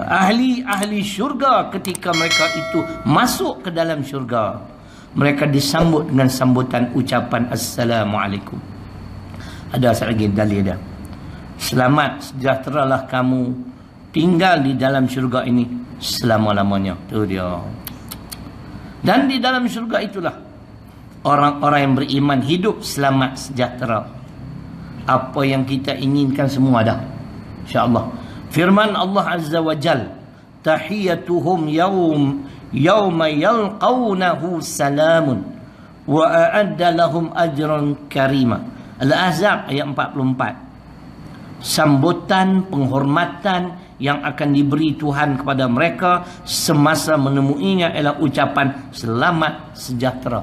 ahli syurga ketika mereka itu masuk ke dalam syurga, mereka disambut dengan sambutan ucapan Assalamualaikum. Ada satu lagi dalil dia. Selamat sejahteralah kamu tinggal di dalam syurga ini selama-lamanya. Itu dia. Dan di dalam syurga itulah orang-orang yang beriman hidup selamat sejahtera. Apa yang kita inginkan semua ada, insya-Allah. Firman Allah Azza wa Jal, tahiyyatuhum yawma yalqawnahu salamun wa a'adda lahum ajran karima. Al-Ahzab ayat 44. Sambutan penghormatan yang akan diberi Tuhan kepada mereka semasa menemuinya ialah ucapan selamat sejahtera.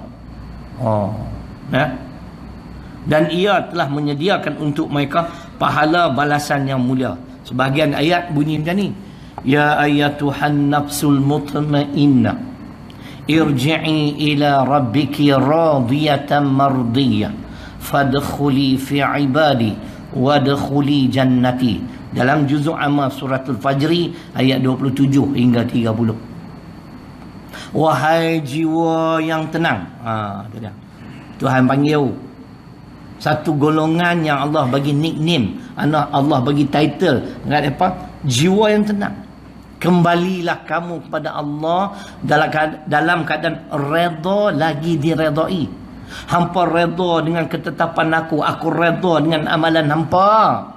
Dan ia telah menyediakan untuk mereka pahala balasan yang mulia. Sebahagian ayat bunyi macam ni, ya ayyatuhan nafsul mutmainnah irji'i ila rabbiki radiyatan mardiyah fadkhuli fi ibadi wadkhuli jannati. Dalam juzuk amma suratul Fajri ayat 27 hingga 30. Wahai jiwa yang tenang, Tuhan panggil satu golongan yang Allah bagi nickname, Allah bagi title, ingat apa? Jiwa yang tenang. Kembalilah kamu kepada Allah dalam keadaan redha lagi diredai. Hampa redha dengan ketetapan aku redha dengan amalan hampa.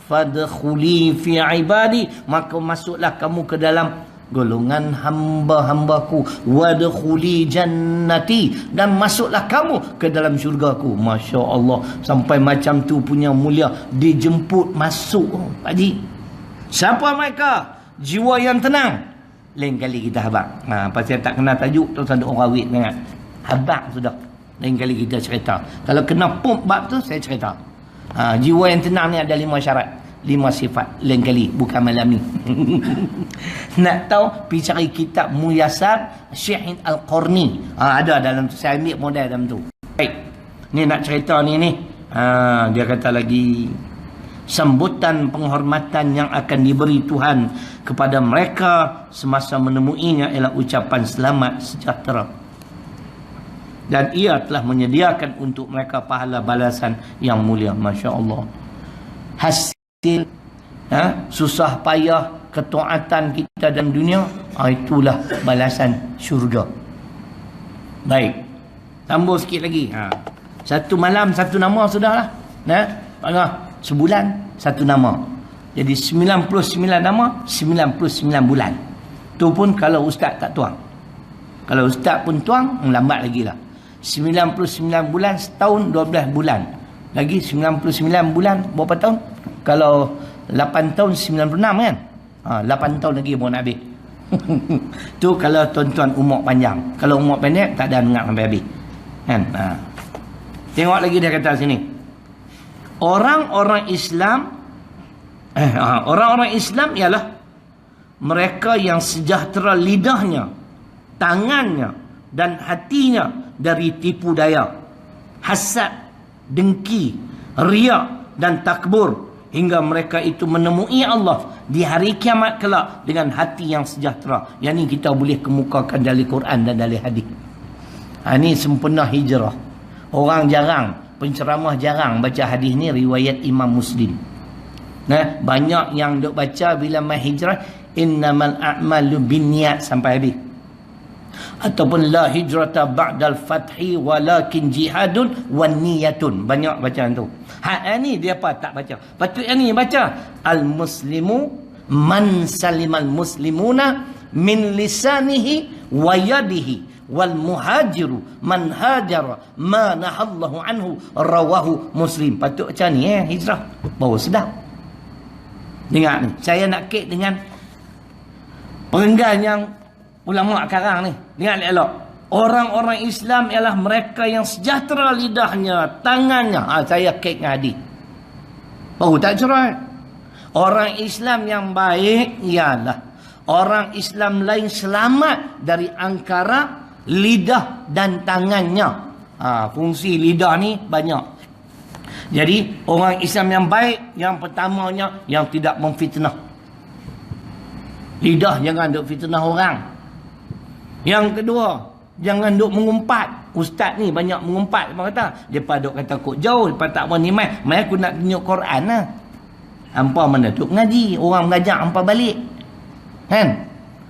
Fadkhuli fi ibadi, maka masuklah kamu ke dalam golongan hamba-hambaku. Wadkhuli jannati, dan masuklah kamu ke dalam syurgaku. Masya Allah, sampai macam tu punya mulia, dijemput masuk. Pak Haji, siapa mereka? Jiwa yang tenang. Lain kali kita habaq. Pasal tak kena tajuk tu ada orang awit sangat. Habaq sudah. Lain kali kita cerita. Kalau kena pump bab tu saya cerita. Jiwa yang tenang ni ada 5 syarat, 5 sifat. Lain kali, bukan malam ni. Nak tahu, pergi cari kitab Muyassar Syekh Al-Qarni. Ada dalam tu, saya ambil model dalam tu. Baik, ni nak cerita ni. Dia kata lagi, sambutan penghormatan yang akan diberi Tuhan kepada mereka semasa menemuinya ialah ucapan selamat sejahtera. Dan ia telah menyediakan untuk mereka pahala balasan yang mulia. Masya Allah. Hasil susah payah ketaatan kita dalam dunia, itulah balasan syurga. Baik, tambah sikit lagi. Satu malam satu nama sudahlah. Sebulan satu nama. Jadi 99 nama, 99 bulan. Tu pun kalau ustaz tak tuang. Kalau ustaz pun tuang, lambat lagi lah. 99 bulan, setahun 12 bulan. Lagi 99 bulan, berapa tahun? Kalau 8 tahun 96 kan? 8 tahun lagi baru nak habis. Tu kalau tuan-tuan umur panjang. Kalau umur pendek, tak ada dengar sampai habis. Kan? Tengok lagi dia kata sini. Orang-orang Islam ialah mereka yang sejahtera lidahnya, tangannya dan hatinya dari tipu daya, hasad, dengki, riak dan takbur, hingga mereka itu menemui Allah di hari kiamat kelak dengan hati yang sejahtera. Yang ni kita boleh kemukakan dari Quran dan dari hadis. Ini sempena hijrah. Orang jarang, penceramah jarang baca hadis ni riwayat Imam Muslim. Banyak yang duk baca bila mai hijrah innamal a'malu binniyat sampai habis. Ataupun la hijrata ba'dal fathi walakin jihadun wan niyatun. Banyak bacaan tu. Ni dia apa tak baca. Patut ni baca al-muslimu man salimal muslimuna min lisanihi wa yadihi wal muhajiru man hajara ma nahallahu anhu rawahu Muslim. Patut macam ni hijrah. Baru sedap. Dengar ni. Saya nak kait dengan perenggan yang ulama sekarang ni. Dengar elok. Orang-orang Islam ialah mereka yang sejahtera lidahnya, tangannya. Saya kait dengan hadis. Baru tak cerai. Orang Islam yang baik ialah orang Islam lain selamat dari angkara lidah dan tangannya. Fungsi lidah ni banyak. Jadi orang Islam yang baik, yang pertamanya yang tidak memfitnah. Lidah jangan duk fitnah orang. Yang kedua, jangan duk mengumpat. Ustaz ni banyak mengumpat. Dia kata, depa duk kata kok jauh, depa tak berani mai. Mai aku nak tunjuk Quran lah. Hampa mana duk ngaji, orang mengajak hampa balik. Kan?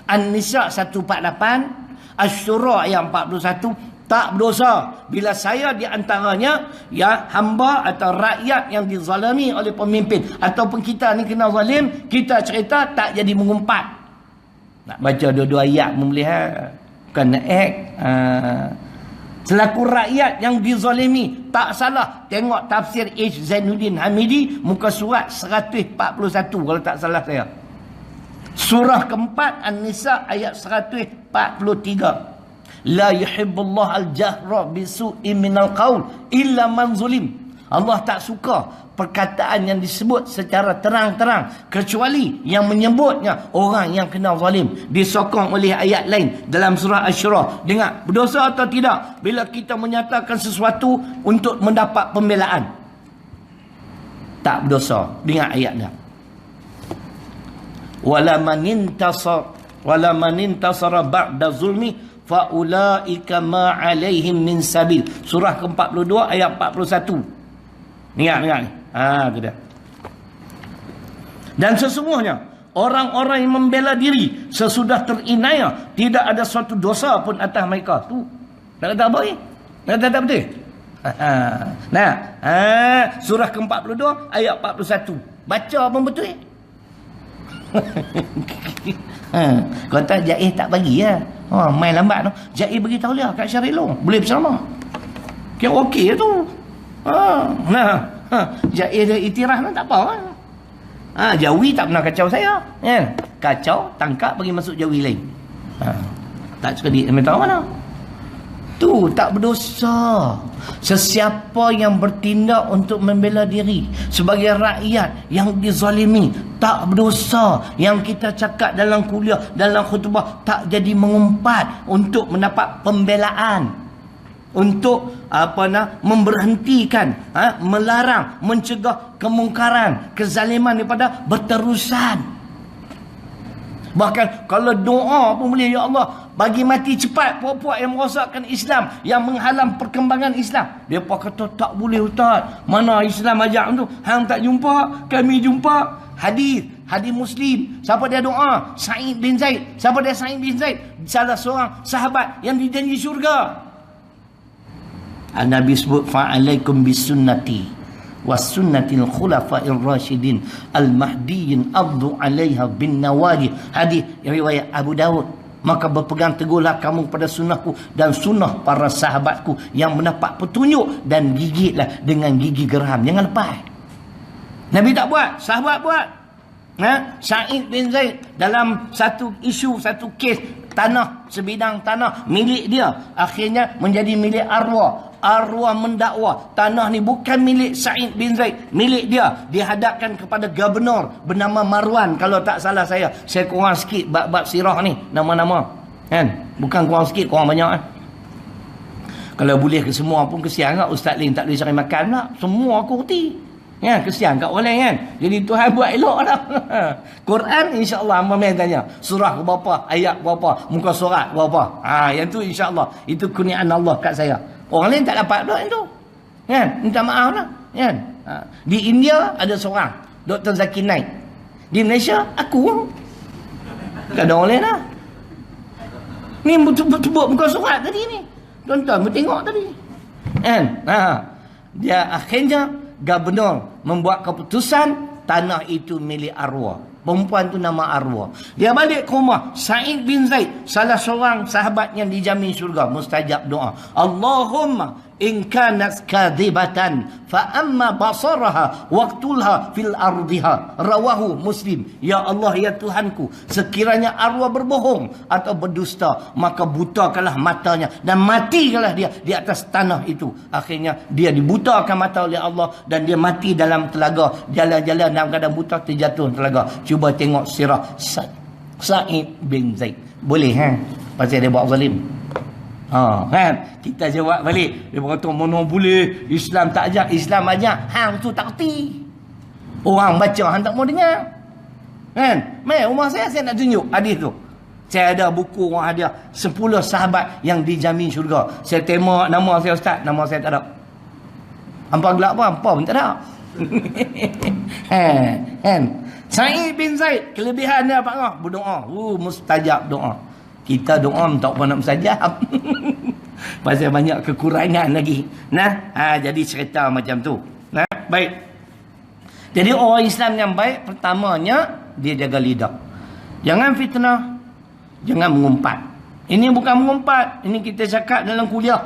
An-Nisa 148, Asy-Syura ayat 41, tak berdosa bila saya di antaranya ya hamba atau rakyat yang dizalimi oleh pemimpin ataupun kita ni kena zalim, kita cerita tak jadi mengumpat. Nak baca dua-dua ayat melihat bukan nak act. Selaku rakyat yang dizalimi, tak salah tengok tafsir H. Zainuddin Hamidi muka surat 141 kalau tak salah saya. Surah keempat An-Nisa ayat 143. La yuhibbullah al-jahra bisu'i minal qaul illa man zulim. Allah tak suka perkataan yang disebut secara terang-terang kecuali yang menyebutnya orang yang kena zalim. Disokong oleh ayat lain dalam surah Asy-Syura. Dengar, berdosa atau tidak bila kita menyatakan sesuatu untuk mendapat pembelaan? Tak berdosa. Dengar ayatnya. Wala man intasara ba'da zulmi faulaika ma alaihim min sabil. Surah ke-42 ayat 41. Ingat ni. Tu dia. Dan sesungguhnya orang-orang yang membela diri sesudah terinaya tidak ada suatu dosa pun atas mereka. Tu. Tak kata apa ni? Tak kata tak betul. Surah ke-42 ayat 41. Baca pun betul. Kata Jais tak bagi ya. Main lambat tu. Jais beritahu dia kat Syarilong boleh bersama. Kira okey tu. Jais dia itiraf tu tak apa. Jawi tak pernah kacau saya. Kacau, tangkap bagi masuk Jawi lain. Tak sekali dia tahu mana. Tu tak berdosa. Sesiapa yang bertindak untuk membela diri sebagai rakyat yang dizalimi tak berdosa. Yang kita cakap dalam kuliah, dalam khutbah, tak jadi mengumpat untuk mendapat pembelaan, untuk memberhentikan, melarang, mencegah kemungkaran, kezaliman daripada berterusan. Bahkan kalau doa pun boleh, ya Allah bagi mati cepat puak-puak yang merosakkan Islam, yang menghalang perkembangan Islam. Mereka kata tak boleh Ustaz, mana Islam ajak tu, hang tak jumpa, kami jumpa. Hadis Muslim, siapa dia doa? Sa'id bin Zaid. Siapa dia Sa'id bin Zaid? Salah seorang sahabat yang dijanji syurga. Nabi sebut fa'alaikum bisunnati wasunnatil khulafa'ir rasyidin al-mahdiyyin addu 'alaiha bin nawajih. Hadis riwayat Abu Daud. Maka berpegang teguhlah kamu pada sunnahku dan sunnah para sahabatku yang mendapat petunjuk, dan gigitlah dengan gigi geram. Jangan lepas. Nabi tak buat, sahabat buat. Sa'id bin Zaid dalam satu isu, satu kes tanah, sebidang tanah milik dia, akhirnya menjadi milik arwah. Arwah mendakwa tanah ni bukan milik Sa'id bin Zaid, milik dia. Dihadapkan kepada gubernur bernama Marwan, kalau tak salah saya kurang sikit bab sirah ni nama-nama kan, bukan kurang sikit, kurang banyak kan. Kalau boleh ke semua pun kesian kan, ustaz lain tak boleh cari makan pula, semua aku reti kan, kesian kat orang lain kan. Jadi Tuhan buat elok dah. Quran insya-Allah hamba mai tanya surah berapa, ayat berapa, muka surat berapa. Yang tu insya-Allah itu kurniaan Allah kat saya. Orang lain tak dapat doa itu. Kan? Minta maaf lah. Kan? Di India ada seorang, Dr. Zakir Naik. Di Malaysia, aku. Tak ada orang lain lah. Ni betul-betul bukan surat tadi ni. Tuan-tuan tengok tadi. Kan? Dia akhirnya, gubernur membuat keputusan tanah itu milik arwah. Perempuan tu nama arwah. Dia balik ke rumah. Sa'id bin Zaid, salah seorang sahabat yang dijamin syurga, mustajab doa. Allahumma in kanat kadhibatan fa amma basaraha waqtulha fil ardiha. Rawahu Muslim. Ya Allah, ya Tuhanku, sekiranya arwah berbohong atau berdusta, maka butakanlah matanya dan matikanlah dia di atas tanah itu. Akhirnya dia dibutakan mata oleh Allah dan dia mati dalam telaga. Jalan-jalan dalam keadaan buta, terjatuh telaga. Cuba tengok sirah Sa'id bin Zaid. Boleh pasal dia buat zalim. Kan? Kita jawab balik. Dia berkata mana boleh, Islam tak ajak. Islam ajak, hang tu tak reti. Orang baca hang tak mau dengar. Kan? Rumah saya nak tunjuk hadis tu. Saya ada buku orang hadiah 10 sahabat yang dijamin syurga. Saya tengok nama saya ustaz, nama saya tak ada. Hampa gelap apa? Hampa pun tak ada. Kan? Sa'id bin Zaid, kelebihan dia apa? Berdoa. Mustajab doa. Kita doa tak pernah nak mustajab. Pasal banyak kekurangan lagi. Jadi cerita macam tu. Baik. Jadi orang Islam yang baik, pertamanya dia jaga lidah. Jangan fitnah, jangan mengumpat. Ini bukan mengumpat, ini kita cakap dalam kuliah.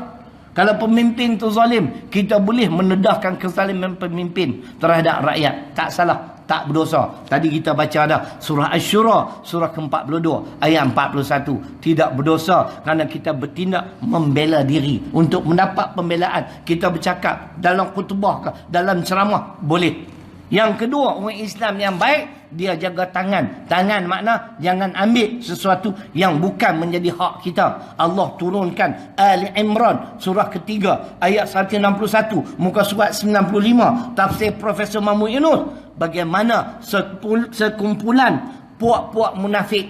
Kalau pemimpin tu zalim, kita boleh menedahkan kezaliman pemimpin terhadap rakyat. Tak salah, tak berdosa. Tadi kita baca dah surah Asy-Syura, surah ke-42 ayat 41. Tidak berdosa kerana kita bertindak membela diri untuk mendapat pembelaan. Kita bercakap dalam khutbah ke, dalam ceramah, boleh. Yang kedua, orang Islam yang baik, dia jaga tangan. Tangan makna jangan ambil sesuatu yang bukan menjadi hak kita. Allah turunkan Ali Imran surah ketiga ayat 161, muka surat 95, tafsir Profesor Mahmud Yunus, bagaimana sekumpulan puak-puak munafik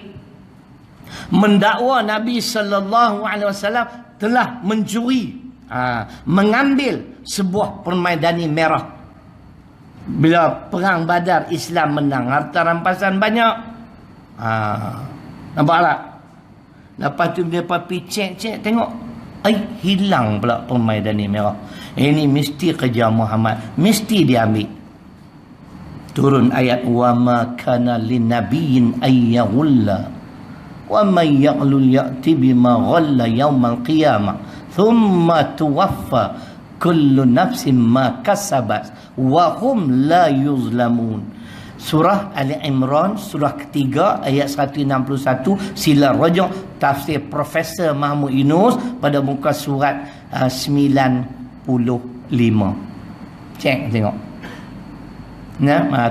mendakwa Nabi sallallahu alaihi wasallam telah mencuri, mengambil sebuah permaidani merah. Bila perang Badar, Islam menang, harta rampasan banyak. Nampak tak? Lepas tu dia pergi cek tengok, hilang pula permaidani merah. Ini mesti kerja Muhammad, mesti diambil. Turun ayat, wa ma kana linnabiyyin ayyaghulla wa man yaghlul ya'ti bima ghalla yaumal qiyamah thumma tuwaffa kullu nafsin ma kasabat wa hum la yuzlamun. Surah Ali Imran surah ketiga ayat 161. Sila rujuk tafsir Profesor Mahmud Yunus pada muka surat 95. Cek tengok.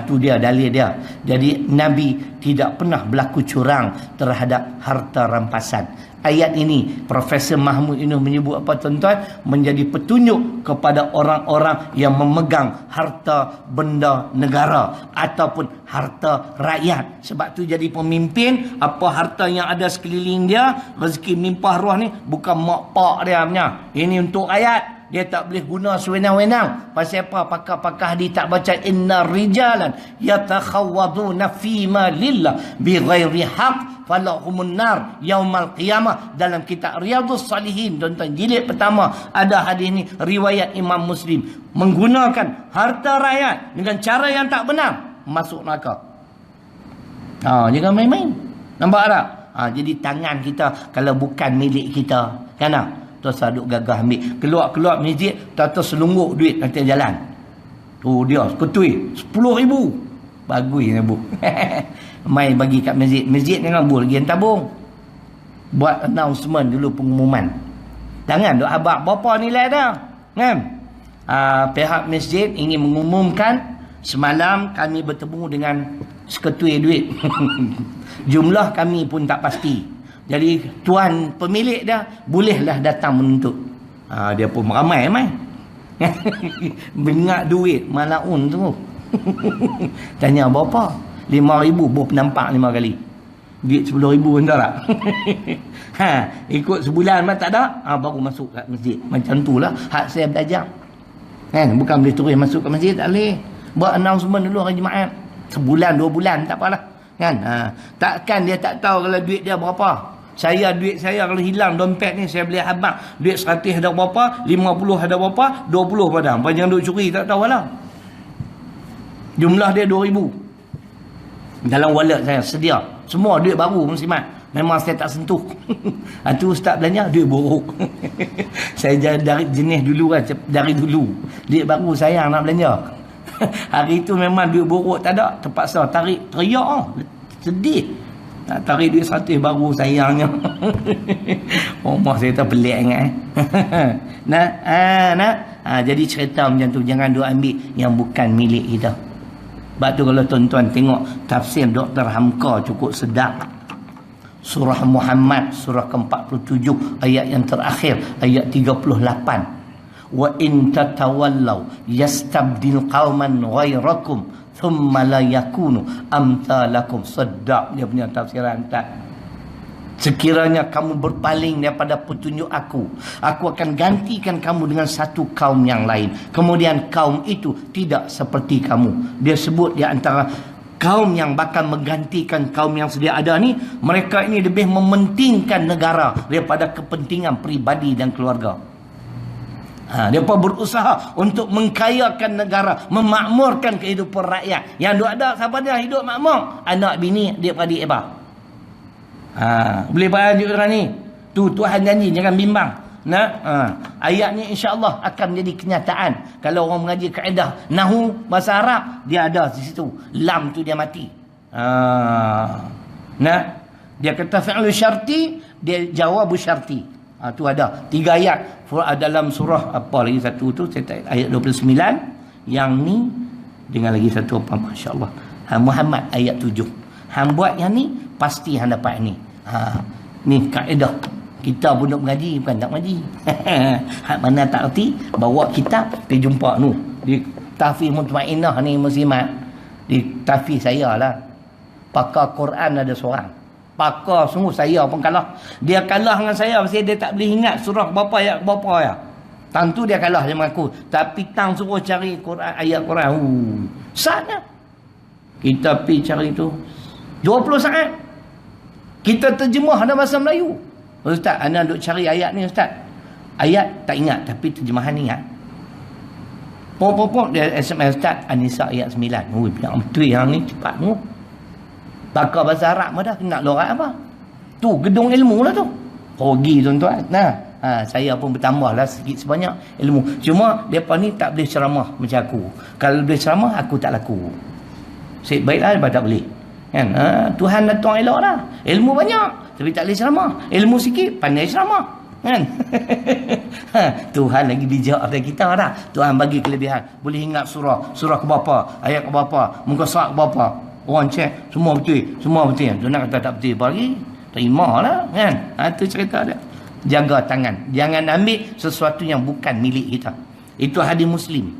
Tu dia dalil dia. Jadi Nabi tidak pernah berlaku curang terhadap harta rampasan. Ayat ini Profesor Mahmud Yunus menyebut apa tuan-tuan? Menjadi petunjuk kepada orang-orang yang memegang harta benda negara ataupun harta rakyat. Sebab tu jadi pemimpin, apa harta yang ada sekeliling dia, rezeki melimpah ruah ni bukan mak pak dia punya. Ini untuk rakyat. Dia tak boleh guna sewenang-wenang. Pasal apa? Pakar-pakar hadis tak baca inna rijalan yatakhawaduna fima lillah bighairi haq falahumun nar yaumal qiyamah. Dalam kitab Riyadhus Salihin, tuan-tuan, jilid pertama ada hadis ni, riwayat Imam Muslim. Menggunakan harta rakyat dengan cara yang tak benar, masuk neraka. Jangan main-main. Nampak tak? Jadi tangan kita kalau bukan milik kita, kan? Terus duk gagah ambil. Keluar-keluar masjid, tata selungguk duit nanti jalan. Tu dia, ketui. 10,000. Bagusnya bu. Mai bagi kat masjid. Masjid jangan bu lagi yang tabung. Buat announcement dulu, pengumuman. Jangan duk abak berapa nilai dah. Kan? Pihak masjid ingin mengumumkan semalam kami bertemu dengan seketui duit. Jumlah kami pun tak pasti. Jadi tuan pemilik dah bolehlah datang menuntut. Dia pun ramai. Bengak duit malaun tu. Tanya berapa? 5,000 baru nampak 5 kali. Duit 10,000 pun tak? Ikut sebulan mah tak ada, baru masuk kat masjid. Macam tu lah hak saya belajar. Kan? Bukan boleh terus masuk kat masjid, tak boleh. Buat announcement dulu hari Jumaat. Sebulan, 2 bulan, tak apalah. Kan? Takkan dia tak tahu kalau duit dia berapa. Duit saya kalau hilang dompet ni, saya beli abang duit 100 ada berapa, 50 ada berapa, 20 pada. Panjang duk curi tak tahu lah. Jumlah dia 2,000. Dalam wallet saya sedia. Semua duit baru muslimat. Memang saya tak sentuh. Itu ustaz belanja duit buruk. Saya dari jenis dulu kan, dari dulu. Duit baru sayang nak belanja. Hari itu memang duit buruk tak ada, terpaksa tarik, teriak sedih. Nak tarik duit 100 baru sayangnya. Rumah saya tak pelik ingat. Jadi cerita macam tu, jangan duk ambil yang bukan milik kita. Sebab tu kalau tuan-tuan tengok tafsir Dr. Hamka cukup sedap. Surah Muhammad surah ke-47 ayat yang terakhir, ayat 38. Wa in tatawallaw yastabdil qauman ghairakum thumma la yakunu amsalakum. Sedap dia punya tafsiran tak. Sekiranya kamu berpaling daripada petunjuk aku akan gantikan kamu dengan satu kaum yang lain. Kemudian kaum itu tidak seperti kamu. Dia sebut di antara kaum yang bakal menggantikan kaum yang sedia ada ni, mereka ini lebih mementingkan negara daripada kepentingan peribadi dan keluarga. Mereka berusaha untuk mengkayakan negara, memakmurkan kehidupan rakyat. Yang ada siapa dia hidup makmur? Anak bini, adik-adik hebat. Boleh faham juga orang ni. Tu Tuhan janji, jangan bimbang. Ayat ni insya-Allah akan menjadi kenyataan. Kalau orang mengaji kaedah nahwu bahasa Arab, dia ada di situ. Lam tu dia mati. Dia kata fi'lu syarti, dia jawab syarti. Tu ada 3 ayat dalam surah apa lagi satu tu, saya tak, ayat 29. Yang ni dengan lagi satu apa, masya-Allah. Muhammad ayat 7. Hang buat yang ni pasti hang dapat ni. Ni kaedah. Kita pun nak mengaji, bukan tak mengaji. Hak mana tak erti, bawa kitab pergi jumpa tu. Di Tahfiz Mutmainah ni muslimat. Di tahfiz saya lah. Pakar Quran ada seorang. Pakar sungguh, saya pun kalah. Dia kalah dengan saya pasal dia tak boleh ingat surah berapa ayat berapa ya. Tang tu dia kalah dengan aku. Tapi tang suruh cari Quran, ayat Quran. Sana. Kita pergi cari tu 20 saat. Kita terjemah dalam bahasa Melayu. Ustaz, anda duk cari ayat ni Ustaz. Ayat tak ingat, tapi terjemahan ingat. Pop dia SMS Ustaz, An-Nisa ayat 9. Yang betul yang ni cepat tu. Pakar bahasa Arab dah, nak lorat apa? Tu gedung ilmu lah tu. Pergi tuan-tuan. Saya pun bertambah lah sikit sebanyak ilmu. Cuma mereka ni tak boleh ceramah macam aku. Kalau boleh ceramah, aku tak laku. Baiklah, mereka tak boleh. Kan? Tuhan dah tuang elok dah. Ilmu banyak, tapi tak boleh ceramah. Ilmu sikit, pandai ceramah. Kan? Tuhan lagi bijak dari kita dah. Tuhan bagi kelebihan. Boleh ingat surah ke berapa, ayat ke berapa, muka surat ke berapa. Orang cek, semua betul. Semua betul. Tuan kata tak betul bagi, terima lah. Kan? Itu cerita dia. Jaga tangan. Jangan ambil sesuatu yang bukan milik kita. Itu hadis Muslim.